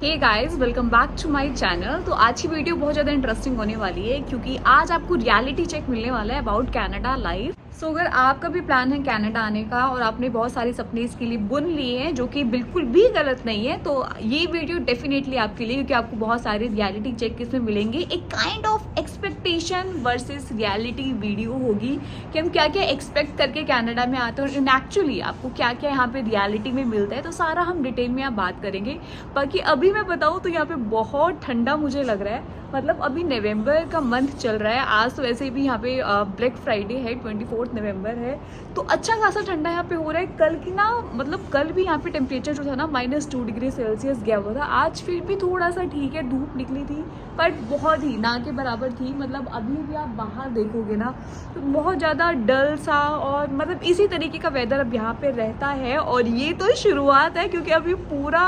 Hey guys, welcome back to my channel. तो आज की वीडियो बहुत ज़्यादा इंटरेस्टिंग होने वाली है क्योंकि आज आपको रियलिटी चेक मिलने वाला है अबाउट कनाडा लाइफ। सो अगर आपका भी प्लान है कनाडा आने का और आपने बहुत सारे सपने इसके लिए बुन लिए हैं जो कि बिल्कुल भी गलत नहीं है, तो ये वीडियो डेफिनेटली आपके लिए, क्योंकि आपको बहुत सारे रियलिटी चेक इसमें मिलेंगे। एक kind of expectation versus reality video होगी कि हम क्या क्या एक्सपेक्ट करके कनाडा में आते हैं और इन एक्चुअली आपको क्या क्या यहाँ पे रियलिटी में मिलता है। तो सारा हम डिटेल में यहाँ बात करेंगे। बाकी अभी मैं बताऊँ तो यहाँ पे बहुत ठंडा मुझे लग रहा है। मतलब अभी नवंबर का मंथ चल रहा है। आज तो वैसे भी यहाँ पे ब्लैक फ्राइडे है, 24 नवंबर है, तो अच्छा खासा ठंडा यहाँ पे हो रहा है। कल की ना, मतलब कल भी यहाँ पे टेम्परेचर जो था ना -2 डिग्री सेल्सियस गया हुआ था। आज फिर भी थोड़ा सा ठीक है, धूप निकली थी बट बहुत ही ना के बराबर थी। मतलब अभी भी आप बाहर देखोगे ना तो बहुत ज़्यादा डल सा, और मतलब इसी तरीके का वेदर अब यहाँ पे रहता है। और ये तो शुरुआत है, क्योंकि अभी पूरा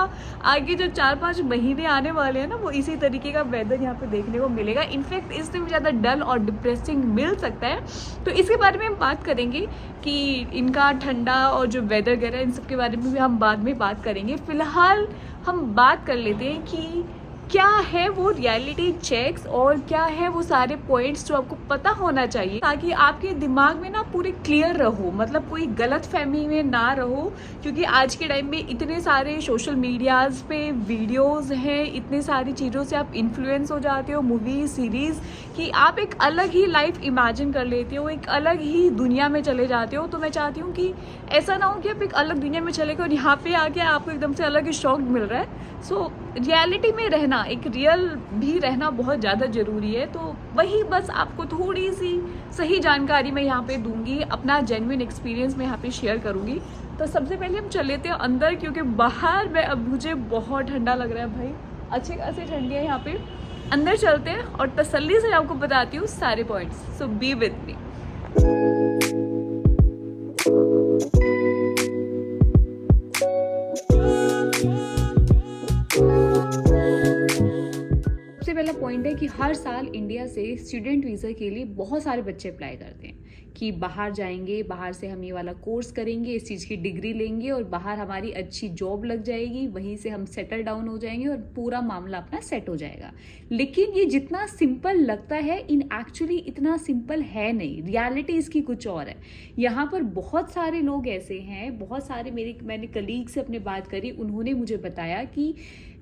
आगे जो 4-5 महीने आने वाले हैं ना, वो इसी तरीके का वेदर यहाँ पे देखने को मिलेगा। इनफैक्ट इससे भी ज़्यादा डल और डिप्रेसिंग मिल सकता है। तो इसके बारे में हम बात करेंगे कि इनका ठंडा और जो वेदर वगैरह इन सब के बारे में भी हम बाद में बात करेंगे। फिलहाल हम बात कर लेते हैं कि क्या है वो रियलिटी चेक्स और क्या है वो सारे पॉइंट्स जो आपको पता होना चाहिए, ताकि आपके दिमाग में ना पूरे क्लियर रहो, मतलब कोई गलत फहमी में ना रहो। क्योंकि आज के टाइम में इतने सारे सोशल मीडियाज पे वीडियोस हैं, इतनी सारी चीज़ों से आप इन्फ्लुएंस हो जाते हो, मूवीज सीरीज, कि आप एक अलग ही लाइफ इमेजिन कर लेते हो, एक अलग ही दुनिया में चले जाते हो। तो मैं चाहती हूँ कि ऐसा ना हो कि आप एक अलग दुनिया में चले गए और यहाँ पे आके आपको एकदम से अलग ही शॉक मिल रहा है। सो रियलिटी में रहना, एक रियल भी रहना बहुत ज़्यादा ज़रूरी है। तो वही बस आपको थोड़ी सी सही जानकारी मैं यहाँ पे दूंगी, अपना जेन्युइन एक्सपीरियंस मैं यहाँ पे शेयर करूँगी। तो सबसे पहले हम चल लेते हैं अंदर, क्योंकि बाहर में अब मुझे बहुत ठंडा लग रहा है भाई, अच्छे खासे ठंडी है यहाँ पे। अंदर चलते हैं और तसल्ली से आपको बताती हूँ सारे points. So be with me. सबसे पहला पॉइंट है कि हर साल इंडिया से स्टूडेंट वीज़ा के लिए बहुत सारे बच्चे अप्लाई करते हैं कि बाहर जाएंगे, बाहर से हम ये वाला कोर्स करेंगे, इस चीज़ की डिग्री लेंगे और बाहर हमारी अच्छी जॉब लग जाएगी, वहीं से हम सेटल डाउन हो जाएंगे और पूरा मामला अपना सेट हो जाएगा। लेकिन ये जितना सिंपल लगता है, इन एक्चुअली इतना सिंपल है नहीं। रियलिटी इसकी कुछ और है। यहाँ पर बहुत सारे लोग ऐसे हैं, बहुत सारे मैंने कलीग से अपने बात करी, उन्होंने मुझे बताया कि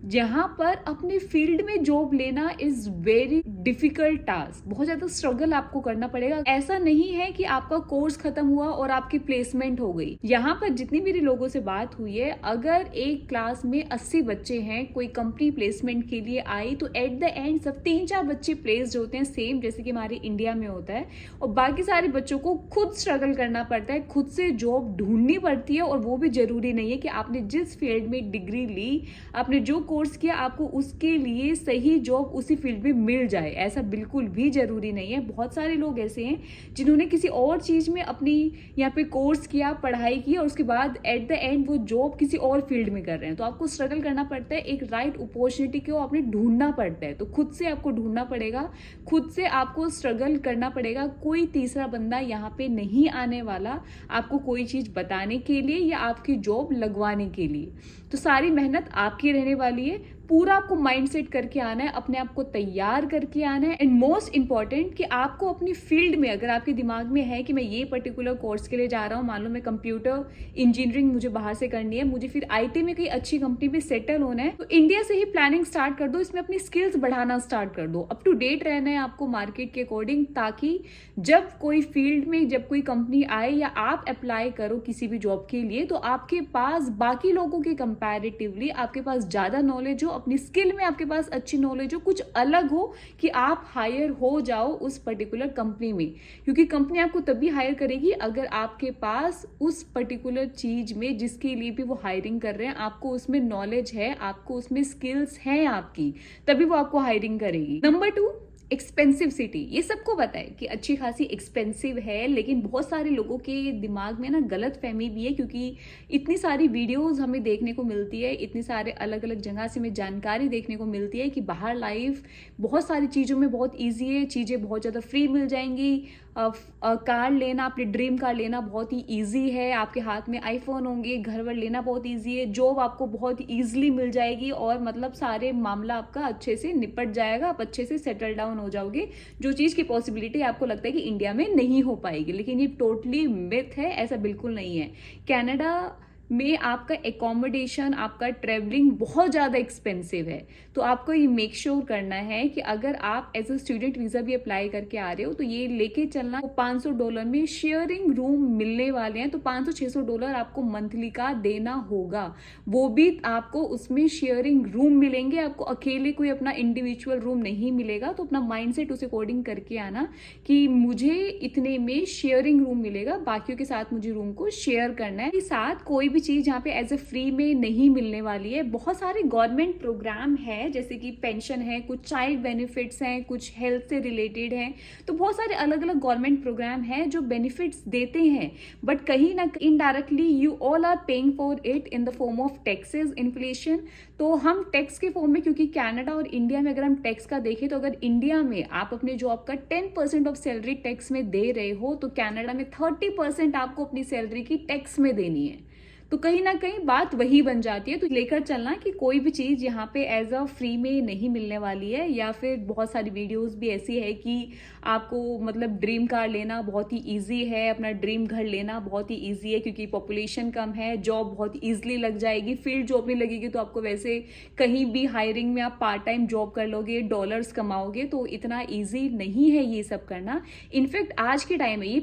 जहाँ पर अपने फील्ड में जॉब लेना इज वेरी डिफिकल्ट टास्क, बहुत ज़्यादा स्ट्रगल आपको करना पड़ेगा। ऐसा नहीं है कि आपका कोर्स खत्म हुआ और आपकी प्लेसमेंट हो गई। यहाँ पर जितनी मेरी लोगों से बात हुई है, अगर एक क्लास में 80 बच्चे हैं, कोई कंपनी प्लेसमेंट के लिए आई, तो एट द एंड सब 3-4 बच्चे प्लेस्ड होते हैं, सेम जैसे कि हमारे इंडिया में होता है। और बाकी सारे बच्चों को खुद स्ट्रगल करना पड़ता है, खुद से जॉब ढूंढनी पड़ती है। और वो भी जरूरी नहीं है कि आपने जिस फील्ड में डिग्री ली, आपने जो कोर्स किया, आपको उसके लिए सही जॉब उसी फील्ड में मिल जाए, ऐसा बिल्कुल भी जरूरी नहीं है। बहुत सारे लोग ऐसे हैं जिन्होंने किसी और चीज में अपनी यहाँ पे कोर्स किया, पढ़ाई की, और उसके बाद एट द एंड वो जॉब किसी और फील्ड में कर रहे हैं। तो आपको स्ट्रगल करना पड़ता है, एक राइट अपॉर्चुनिटी को आपने ढूंढना पड़ता है। तो खुद से आपको ढूंढना पड़ेगा, खुद से आपको स्ट्रगल करना पड़ेगा। कोई तीसरा बंदा यहाँ पे नहीं आने वाला आपको कोई चीज बताने के लिए या आपकी जॉब लगवाने के लिए। तो सारी मेहनत आपकी रहने वाली है। पूरा आपको माइंडसेट करके आना है, अपने आप को तैयार करके आना है। एंड मोस्ट इंपॉर्टेंट कि आपको अपनी फील्ड में, अगर आपके दिमाग में है कि मैं ये पर्टिकुलर कोर्स के लिए जा रहा हूँ, मान लो मैं कंप्यूटर इंजीनियरिंग मुझे बाहर से करनी है, मुझे फिर आईटी में कोई अच्छी कंपनी में सेटल होना है, तो इंडिया से ही प्लानिंग स्टार्ट कर दो, इसमें अपनी स्किल्स बढ़ाना स्टार्ट कर दो। अप टू डेट रहना है आपको मार्केट के अकॉर्डिंग, ताकि जब कोई फील्ड में, जब कोई कंपनी आए या आप अप्लाई करो किसी भी जॉब के लिए, तो आपके पास बाकी लोगों के कंपैरेटिवली आपके पास ज्यादा नॉलेज हो, अपनी स्किल में आपके पास अच्छी नॉलेज हो, कुछ अलग हो, कि आप हायर हो जाओ उस पर्टिकुलर कंपनी में। क्योंकि कंपनी आपको तभी हायर करेगी अगर आपके पास उस पर्टिकुलर चीज में, जिसके लिए भी वो हायरिंग कर रहे हैं, आपको उसमें नॉलेज है, आपको उसमें स्किल्स हैं आपकी, तभी वो आपको हायरिंग करेगी। Number 2, expensive city. ये सबको पता है कि अच्छी खासी एक्सपेंसिव है, लेकिन बहुत सारे लोगों के दिमाग में ना गलत फहमी भी है, क्योंकि इतनी सारी वीडियोस हमें देखने को मिलती है, इतनी सारे अलग अलग जगह से हमें जानकारी देखने को मिलती है कि बाहर लाइफ बहुत सारी चीज़ों में बहुत ईजी है, चीज़ें बहुत ज़्यादा फ्री मिल जाएंगी, कार लेना, अपनी ड्रीम कार लेना बहुत ही ईजी है, आपके हाथ में आईफोन होंगे, घर वर लेना बहुत ईजी है, जॉब आपको बहुत ईजिली मिल जाएगी और मतलब सारे मामला आपका अच्छे से निपट जाएगा, आप अच्छे से सेटल डाउन हो जाओगे, जो चीज़ की पॉसिबिलिटी आपको लगता है कि इंडिया में नहीं हो पाएगी। लेकिन ये टोटली मिथ है, ऐसा बिल्कुल नहीं है। कनाडा में आपका एकोमोडेशन, आपका ट्रेवलिंग बहुत ज़्यादा एक्सपेंसिव है। तो आपको ये मेक श्योर करना है कि अगर आप एज अ स्टूडेंट वीज़ा भी अप्लाई करके आ रहे हो तो ये लेके चलना। तो $500 में शेयरिंग रूम मिलने वाले हैं, तो $500-600 आपको मंथली का देना होगा। वो भी आपको उसमें शेयरिंग रूम मिलेंगे, आपको अकेले कोई अपना इंडिविजुअल रूम नहीं मिलेगा। तो अपना माइंडसेट उस अकॉर्डिंग करके आना कि मुझे इतने में शेयरिंग रूम मिलेगा, बाकियों के साथ मुझे रूम को शेयर करना है। साथ कोई भी चीज यहाँ पे एज ए फ्री में नहीं मिलने वाली है। बहुत सारे गवर्नमेंट प्रोग्राम है, जैसे कि पेंशन है, कुछ चाइल्ड बेनिफिट्स हैं, कुछ हेल्थ से रिलेटेड हैं। तो बहुत सारे अलग अलग गवर्नमेंट प्रोग्राम हैं जो बेनिफिट्स देते हैं, बट कहीं ना कहीं indirectly you all are paying for it in the form of taxes, inflation. तो हम टैक्स के फॉर्म में, क्योंकि कनाडा और इंडिया में अगर हम टैक्स का देखें तो अगर इंडिया में आप अपने जॉब का 10% ऑफ सैलरी टैक्स में दे रहे हो तो कनाडा में 30% आपको अपनी सैलरी की टैक्स में देनी है। तो कहीं ना कहीं बात वही बन जाती है। तो लेकर चलना कि कोई भी चीज़ यहाँ पे एज अ फ्री में नहीं मिलने वाली है। या फिर बहुत सारी वीडियोस भी ऐसी है कि आपको मतलब ड्रीम कार लेना बहुत ही इजी है, अपना ड्रीम घर लेना बहुत ही इजी है क्योंकि पॉपुलेशन कम है, जॉब बहुत ईजिली लग जाएगी, फील्ड जॉब नहीं लगेगी तो आपको वैसे कहीं भी हायरिंग में आप पार्ट टाइम जॉब कर लोगे, डॉलर्स कमाओगे। तो इतना ईजी नहीं है ये सब करना। इनफैक्ट आज के टाइम में ये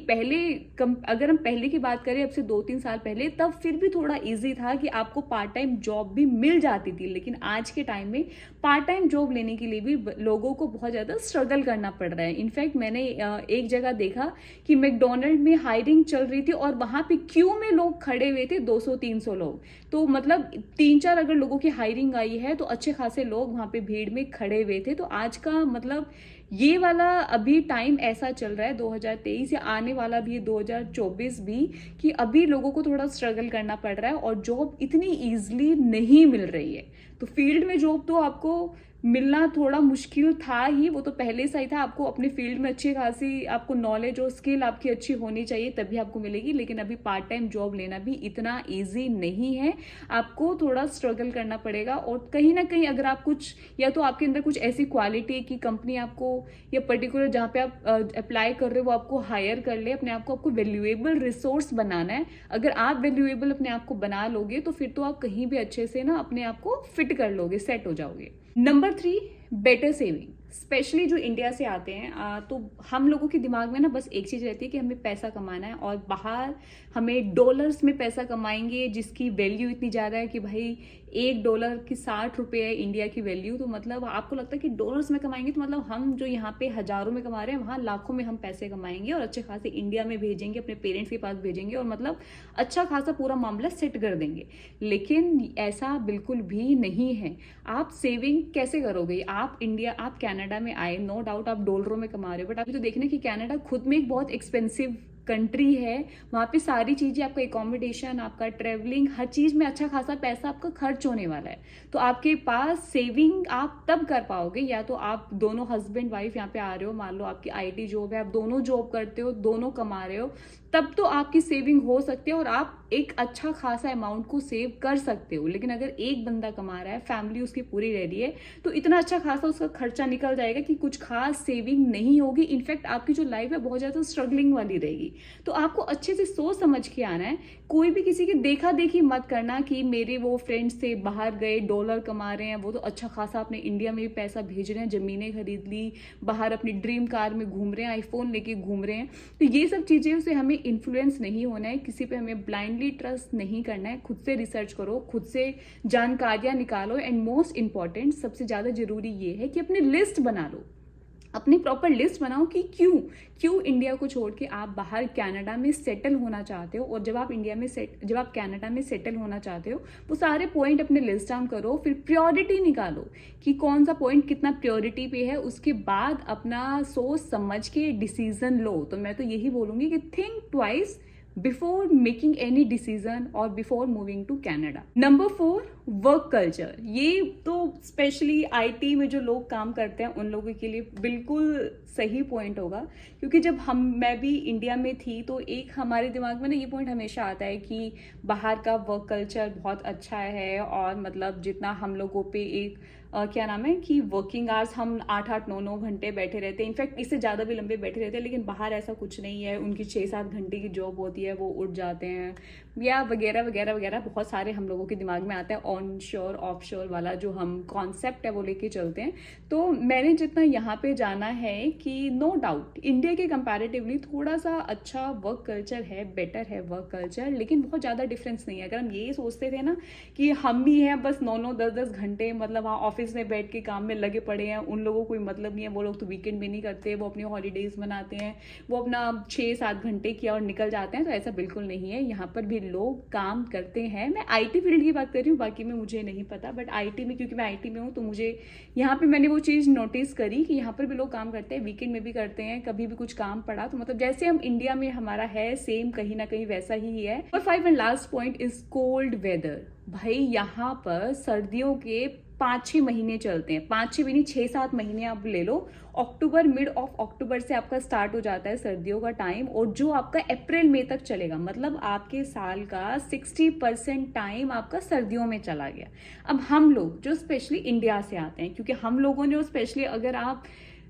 अगर हम पहले की बात करें, अब से 2-3 साल पहले, तब फिर भी थोड़ा इजी था कि आपको पार्ट टाइम जॉब भी मिल जाती थी। लेकिन आज के टाइम में पार्ट टाइम जॉब लेने के लिए भी लोगों को बहुत ज़्यादा स्ट्रगल करना पड़ रहा है। इनफैक्ट मैंने एक जगह देखा कि मैकडोनल्ड में हायरिंग चल रही थी और वहाँ पे क्यू में लोग खड़े हुए थे, 200-300 लोग। तो मतलब 3-4 अगर लोगों की हायरिंग आई है तो अच्छे खासे लोग वहाँ पे भीड़ में खड़े हुए थे। तो आज का मतलब ये वाला अभी टाइम ऐसा चल रहा है 2023 या आने वाला भी 2024 भी, कि अभी लोगों को थोड़ा स्ट्रगल करना पड़ रहा है और जॉब इतनी ईजिली नहीं मिल रही है। तो फील्ड में जॉब तो आपको मिलना थोड़ा मुश्किल था ही, वो तो पहले से ही था। आपको अपने फील्ड में अच्छी खासी आपको नॉलेज और स्किल आपकी अच्छी होनी चाहिए तभी आपको मिलेगी। लेकिन अभी पार्ट टाइम जॉब लेना भी इतना इजी नहीं है, आपको थोड़ा स्ट्रगल करना पड़ेगा। और कहीं ना कहीं अगर आप कुछ, या तो आपके अंदर कुछ ऐसी क्वालिटी है कि कंपनी आपको या पर्टिकुलर जहाँ पे आप अप्लाई कर रहे हो वो आपको हायर कर ले, अपने आप को आपको वैल्यूएबल रिसोर्स बनाना है। अगर आप वैल्यूएबल अपने आप को बना लोगे तो फिर तो आप कहीं भी अच्छे से ना अपने आप को फिट कर लोगे, सेट हो जाओगे। Number 3, better saving. स्पेशली जो इंडिया से आते हैं तो हम लोगों के दिमाग में ना बस एक चीज़ रहती है कि हमें पैसा कमाना है और बाहर हमें डॉलर्स में पैसा कमाएंगे, जिसकी वैल्यू इतनी ज़्यादा है कि भाई $1 की 60 रुपये है इंडिया की वैल्यू। तो मतलब आपको लगता है कि डॉलर्स में कमाएंगे तो मतलब हम जो यहाँ पे हज़ारों में कमा रहे हैं वहाँ लाखों में हम पैसे कमाएंगे और अच्छे खासे इंडिया में भेजेंगे, अपने पेरेंट्स के पास भेजेंगे और मतलब अच्छा खासा पूरा मामला सेट कर देंगे। लेकिन ऐसा बिल्कुल भी नहीं है। आप सेविंग कैसे करोगे? आप कनाडा में आए, नो डाउट आप डॉलरों में कमा रहे हो, बट आप तो देखना कि कनाडा खुद में एक बहुत एक्सपेंसिव कंट्री है। वहाँ पे सारी चीज़ें, आपका एकोमोडेशन, आपका ट्रेवलिंग, हर चीज़ में अच्छा खासा पैसा आपका खर्च होने वाला है। तो आपके पास सेविंग आप तब कर पाओगे या तो आप दोनों हस्बैंड वाइफ यहाँ पे आ रहे हो, मान लो आपकी IT जॉब है, आप दोनों जॉब करते हो, दोनों कमा रहे हो, तब तो आपकी सेविंग हो सकती है और आप एक अच्छा खासा अमाउंट को सेव कर सकते हो। लेकिन अगर एक बंदा कमा रहा है, फैमिली उसकी पूरी रह रही है, तो इतना अच्छा खासा उसका खर्चा निकल जाएगा कि कुछ खास सेविंग नहीं होगी। इनफैक्ट आपकी जो लाइफ है बहुत ज़्यादा स्ट्रगलिंग वाली रहेगी। तो आपको अच्छे से सोच समझ के आना है। कोई भी किसी की देखा देखी मत करना कि मेरे वो फ्रेंड्स थे बाहर गए, डॉलर कमा रहे हैं, वो तो अच्छा खासा अपने इंडिया में भी पैसा भेज रहे हैं, ज़मीनें खरीद ली, बाहर अपनी ड्रीम कार में घूम रहे हैं, आईफोन लेके घूम रहे हैं। तो ये सब चीज़ें से हमें इन्फ्लुएंस नहीं होना है, किसी पे हमें ब्लाइंडली ट्रस्ट नहीं करना है। खुद से रिसर्च करो, खुद से जानकारियाँ निकालो एंड मोस्ट इंपॉर्टेंट, सबसे ज़्यादा जरूरी ये है कि अपनी लिस्ट बना लो, अपनी प्रॉपर लिस्ट बनाओ कि क्यों इंडिया को छोड़ के आप बाहर कनाडा में सेटल होना चाहते हो। और जब आप कनाडा में सेटल होना चाहते हो वो सारे पॉइंट अपने लिस्ट डाउन करो, फिर प्रायोरिटी निकालो कि कौन सा पॉइंट कितना प्रायोरिटी पे है, उसके बाद अपना सोच समझ के डिसीजन लो। तो मैं तो यही बोलूँगी कि think twice before making any decision और before moving to Canada. Number 4, work culture. ये तो स्पेशली आईटी में जो लोग काम करते हैं उन लोगों के लिए बिल्कुल सही पॉइंट होगा, क्योंकि जब मैं भी इंडिया में थी तो एक हमारे दिमाग में ना ये पॉइंट हमेशा आता है कि बाहर का वर्क कल्चर बहुत अच्छा है, और मतलब जितना हम लोगों पे एक क्या नाम है कि वर्किंग आवर्स हम 8-8 9-9 घंटे बैठे रहते हैं, इनफैक्ट इससे ज़्यादा भी लंबे बैठे रहते हैं, लेकिन बाहर ऐसा कुछ नहीं है। उनकी 6-7 घंटे की जॉब होती है, वो उठ जाते हैं या वगैरह वगैरह वगैरह, बहुत सारे हम लोगों के दिमाग में आता है ऑन शोर ऑफ शोर वाला जो हम कॉन्सेप्ट है वो लेके चलते हैं। तो मैंने जितना यहाँ पे जाना है कि नो डाउट इंडिया के कंपैरेटिवली थोड़ा सा अच्छा वर्क कल्चर है, बेटर है वर्क कल्चर, लेकिन बहुत ज़्यादा डिफरेंस नहीं है। अगर हम ये सोचते थे ना कि हम भी हैं बस 9-9 10-10 घंटे मतलब वहाँ ऑफिस में बैठ के काम में लगे पड़े हैं, उन लोगों को कोई मतलब नहीं है, वो लोग तो वीकेंड में नहीं करते, वो अपनी हॉलीडेज मनाते हैं, वो अपना 6-7 घंटे किया और निकल जाते हैं। तो ऐसा बिल्कुल नहीं है, यहाँ पर भी लोग काम करते हैं। मैं आईटी फील्ड की बात कर रही हूँ, बाकी में मुझे नहीं पता, बट आईटी में, क्योंकि मैं आईटी में हूँ तो मुझे यहाँ पे मैंने वो चीज़ नोटिस करी कि यहाँ पर भी लोग काम करते हैं, वीकेंड में भी करते हैं, कभी भी कुछ काम पड़ा तो मतलब जैसे हम इंडिया में हमारा है सेम कहीं ना कहीं वैसा ही है। और 5 and last point is cold weather. भाई यहाँ पर सर्दियों के 5-6 महीने चलते हैं, 5-6 महीने 6-7 महीने आप ले लो। अक्टूबर, मिड ऑफ अक्टूबर से आपका स्टार्ट हो जाता है सर्दियों का टाइम, और जो आपका अप्रैल मई तक चलेगा, मतलब आपके साल का 60% टाइम आपका सर्दियों में चला गया। अब हम लोग जो स्पेशली इंडिया से आते हैं, क्योंकि हम लोगों ने स्पेशली अगर आप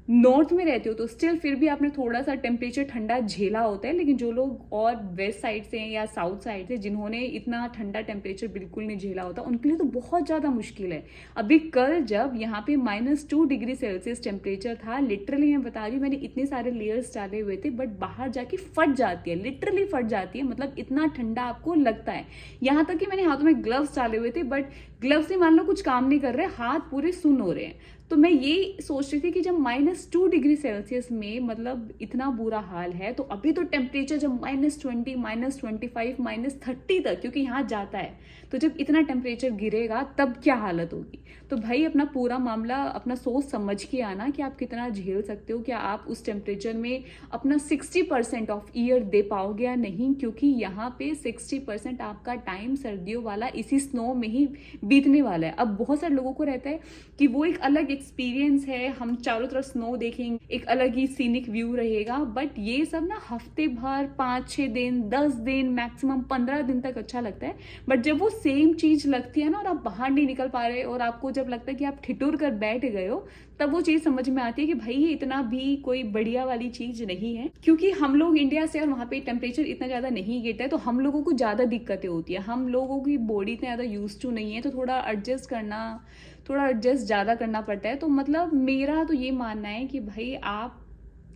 नॉर्थ में रहते हो तो स्टिल फिर भी आपने थोड़ा सा टेम्परेचर ठंडा झेला होता है, लेकिन जो लोग और वेस्ट साइड से हैं या साउथ साइड से जिन्होंने इतना ठंडा टेम्परेचर बिल्कुल नहीं झेला होता, उनके लिए तो बहुत ज़्यादा मुश्किल है। अभी कल जब यहाँ पे -2 डिग्री सेल्सियस टेम्परेचर था, लिटरली मैं बता रही हूँ, मैंने इतने सारे लेयर्स डाले हुए थे, बट बाहर जाके फट जाती है, लिटरली फट जाती है, मतलब इतना ठंडा आपको लगता है। यहाँ तक कि मैंने हाथों में ग्लव्स डाले हुए थे, बट ग्लव्स से मान लो कुछ काम नहीं कर रहे, हाथ पूरे सुन्न हो रहे हैं। तो मैं ये सोच रही थी कि जब -2 डिग्री सेल्सियस में मतलब इतना बुरा हाल है, तो अभी तो टेम्परेचर जब -20, -25, -30 तक, क्योंकि यहाँ जाता है, तो जब इतना टेम्परेचर गिरेगा तब क्या हालत होगी। तो भाई अपना पूरा मामला अपना सोच समझ के आना कि आप कितना झेल सकते हो, क्या आप उस टेम्परेचर में अपना 60% ऑफ ईयर दे पाओगे या नहीं, क्योंकि यहाँ पे 60% आपका टाइम सर्दियों वाला इसी स्नो में ही बीतने वाला है। अब बहुत सारे लोगों को रहता है कि वो एक अलग एक्सपीरियंस है, हम चारों तरफ स्नो देखेंगे, एक अलग ही सीनिक व्यू रहेगा, बट ये सब ना हफ्ते भर, 5-6 दिन, 10 दिन, मैक्सिमम 15 दिन तक अच्छा लगता है। बट जब वो सेम चीज लगती है ना और आप बाहर नहीं निकल पा रहे और आपको जब लगता है कि आप ठिठुर कर बैठ गए हो, तब वो चीज समझ में आती है कि भाई ये इतना भी कोई बढ़िया वाली चीज नहीं है। क्योंकि हम लोग इंडिया से और वहां पे टेम्परेचर इतना ज्यादा नहीं गिरता है, तो हम लोगों को ज्यादा दिक्कतें होती है, हम लोगों की बॉडी इतना ज्यादा यूज टू नहीं है, तो थोड़ा एडजस्ट ज़्यादा करना पड़ता है। तो मतलब मेरा तो ये मानना है कि भाई आप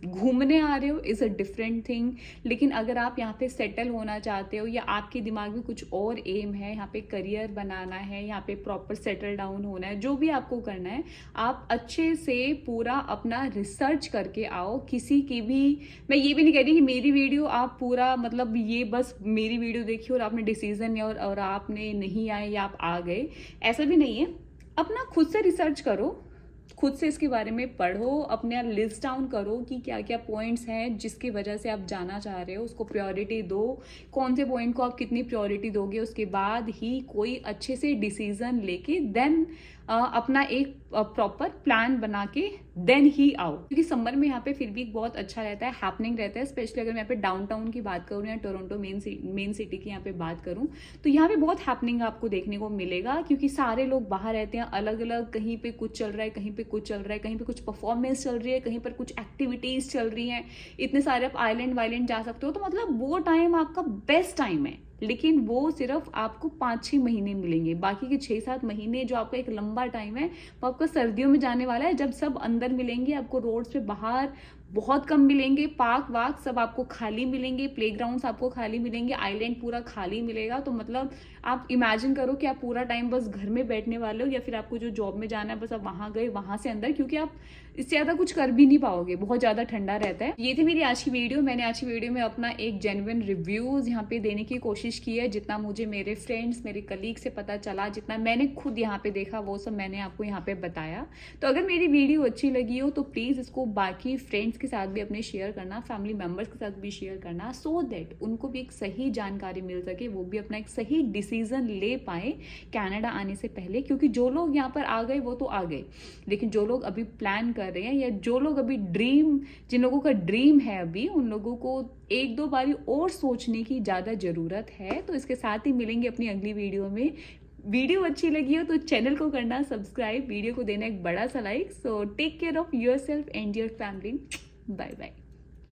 घूमने आ रहे हो इज़ अ डिफरेंट थिंग, लेकिन अगर आप यहाँ पे सेटल होना चाहते हो या आपके दिमाग में कुछ और एम है, यहाँ पे करियर बनाना है, यहाँ पे प्रॉपर सेटल डाउन होना है, जो भी आपको करना है, आप अच्छे से पूरा अपना रिसर्च करके आओ। किसी की भी, मैं ये भी नहीं कह रही कि मेरी वीडियो आप पूरा मतलब ये बस मेरी वीडियो देखी और आपने डिसीजन लिया और आपने नहीं आए या आप आ गए, ऐसा भी नहीं है। अपना खुद से रिसर्च करो, खुद से इसके बारे में पढ़ो, अपने लिस्ट डाउन करो कि क्या क्या पॉइंट्स हैं जिसकी वजह से आप जाना चाह रहे हो, उसको प्रायोरिटी दो, कौन से पॉइंट को आप कितनी प्रायोरिटी दोगे, उसके बाद ही कोई अच्छे से डिसीजन लेके देन अपना एक प्रॉपर प्लान बना के देन ही आओ। क्योंकि समर में यहाँ पे फिर भी बहुत अच्छा रहता है, हैपनिंग रहता है, स्पेशली अगर मैं यहाँ पे डाउनटाउन की बात करूँ या टोरंटो मेन सिटी की यहाँ पे बात करूँ, तो यहाँ पे बहुत हैपनिंग आपको देखने को मिलेगा, क्योंकि सारे लोग बाहर रहते हैं, अलग अलग, कहीं पे कुछ चल रहा है, कहीं पे कुछ चल रहा है, कहीं पे कुछ परफॉर्मेंस चल रही है, कहीं पर कुछ एक्टिविटीज चल रही हैं, इतने सारे आप आइलैंड वाइलैंड जा सकते हो। तो मतलब वो टाइम आपका बेस्ट टाइम है, लेकिन वो सिर्फ आपको 5-6 महीने मिलेंगे, बाकी के 6-7 महीने जो आपका एक लंबा टाइम है वो आपका सर्दियों में जाने वाला है, जब सब अंदर मिलेंगे, आपको रोड्स पे बाहर बहुत कम मिलेंगे, पार्क वार्क सब आपको खाली मिलेंगे, प्लेग्राउंड्स आपको खाली मिलेंगे, आइलैंड पूरा खाली मिलेगा। तो मतलब आप इमेजिन करो कि आप पूरा टाइम बस घर में बैठने वाले हो, या फिर आपको जो जॉब में जाना है बस आप वहां गए, वहां से अंदर, क्योंकि आप इससे ज्यादा कुछ कर भी नहीं पाओगे, बहुत ज्यादा ठंडा रहता है। ये थी मेरी आज की वीडियो। मैंने आज की वीडियो में अपना एक जेन्युइन रिव्यूज यहाँ पे देने की कोशिश की है, जितना मुझे मेरे फ्रेंड्स, मेरे कलीग से पता चला, जितना मैंने खुद यहाँ पे देखा, वो सब मैंने आपको यहाँ पे बताया। तो अगर मेरी वीडियो अच्छी लगी हो तो प्लीज इसको बाकी फ्रेंड्स के साथ भी अपने शेयर करना, फैमिली मेम्बर्स के साथ भी शेयर करना, सो दैट उनको भी एक सही जानकारी मिल सके, वो भी अपना एक सही डिसीजन ले पाए कनाडा आने से पहले। क्योंकि जो लोग यहाँ पर आ गए वो तो आ गए, लेकिन जो लोग अभी प्लान कर रहे हैं या जो लोग अभी जिन लोगों का ड्रीम है अभी, उन लोगों को एक दो बारी और सोचने की ज़्यादा ज़रूरत है। तो इसके साथ ही मिलेंगे अपनी अगली वीडियो में। वीडियो अच्छी लगी हो तो चैनल को करना सब्सक्राइब, वीडियो को देना एक बड़ा सा like. So take care of your self and your family. Bye bye.